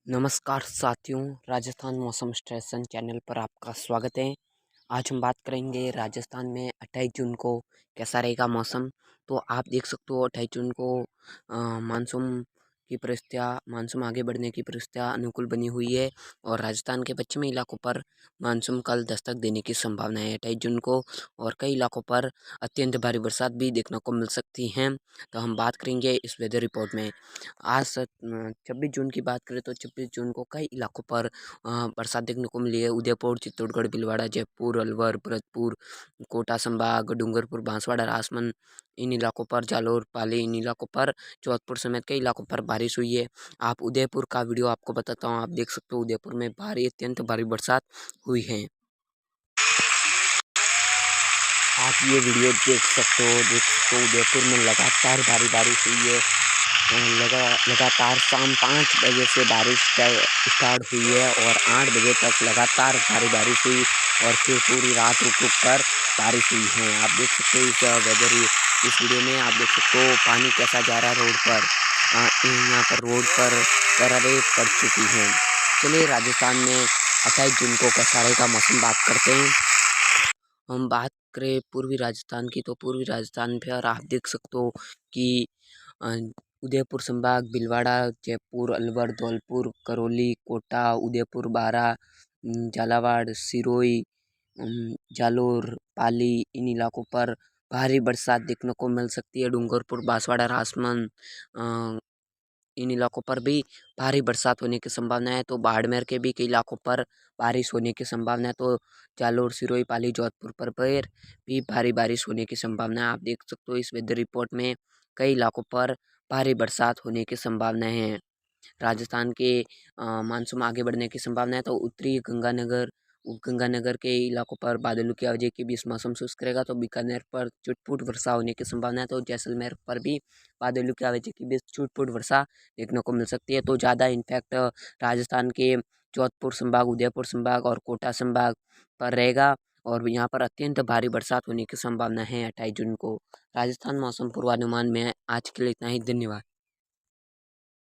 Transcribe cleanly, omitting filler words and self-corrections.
नमस्कार साथियों, राजस्थान मौसम स्टेशन चैनल पर आपका स्वागत है। आज हम बात करेंगे राजस्थान में 28 जून को कैसा रहेगा मौसम। तो आप देख सकते हो 28 जून को मानसून आगे बढ़ने की परिस्थितियाँ अनुकूल बनी हुई है और राजस्थान के पश्चिमी इलाकों पर मानसून कल दस्तक देने की संभावना है 28 जून को। और कई इलाकों पर अत्यंत भारी बरसात भी देखने को मिल सकती हैं। तो हम बात करेंगे इस वेदर रिपोर्ट में। आज 26 जून की बात करें तो 26 जून को कई इलाकों पर बरसात देखने को मिली है। उदयपुर, चित्तौड़गढ़, भीलवाड़ा, जयपुर, अलवर, भरतपुर, कोटा संभाग, डूंगरपुर, बांसवाड़ा, राजसमंद, इन इलाकों पर जालोर, पाली, इन इलाकों पर जोधपुर समेत कई इलाकों पर बारिश हुई है। आप उदयपुर का वीडियो आपको बताता हूँ। आप देख सकते हो उदयपुर में अत्यंत भारी बरसात हुई है। आप ये वीडियो देख सकते हो उदयपुर में लगातार भारी बारिश हुई है। लगातार शाम 5 बजे से बारिश स्टार्ट हुई है और 8 बजे तक लगातार भारी बारिश हुई और फिर पूरी रात रुक रुक कर बारिश हुई है। आप देख सकते हो इस वीडियो में आप देख सकते हो पानी कैसा जा रहा है रोड पर। यहाँ पर रोड पर दरारें पड़ चुकी हैं। चलिए राजस्थान में 28 जून को कैसा रहेगा मौसम बात करते हैं। हम बात करें पूर्वी राजस्थान की तो पूर्वी राजस्थान पर आप देख सकते हो कि अ, उदयपुर संभाग, भीलवाड़ा, जयपुर, अलवर, धौलपुर, करौली, कोटा, उदयपुर, बारा, झालावाड़, सिरोही, जालोर, पाली, इन इलाकों पर भारी बरसात देखने को मिल सकती है। डूंगरपुर, बांसवाड़ा, राजसमंद, इन इलाकों पर भी भारी बरसात होने की संभावना है। तो बाड़मेर के भी कई इलाकों पर बारिश होने की संभावना है। तो जालोर, सिरोही, पाली, जोधपुर पर भी भारी बारिश होने की संभावना है। आप देख सकते हो इस वेदर रिपोर्ट में कई इलाकों पर भारी बरसात होने की संभावना है। राजस्थान के मानसून आगे बढ़ने की संभावना है। तो उत्तरी गंगानगर के इलाकों पर बादलों की वजह के बीच मौसम शुष्क रहेगा। तो बीकानेर पर छुटपुट वर्षा होने की संभावना है। तो जैसलमेर पर भी बादलों की वजह के बीच छुटपुट वर्षा देखने को मिल सकती है। तो ज़्यादा इन्फैक्ट राजस्थान के जोधपुर संभाग, उदयपुर संभाग और कोटा संभाग पर रहेगा और यहाँ पर अत्यंत भारी बरसात होने की संभावना है 28 जून को। राजस्थान मौसम पूर्वानुमान में आज के लिए इतना ही। धन्यवाद।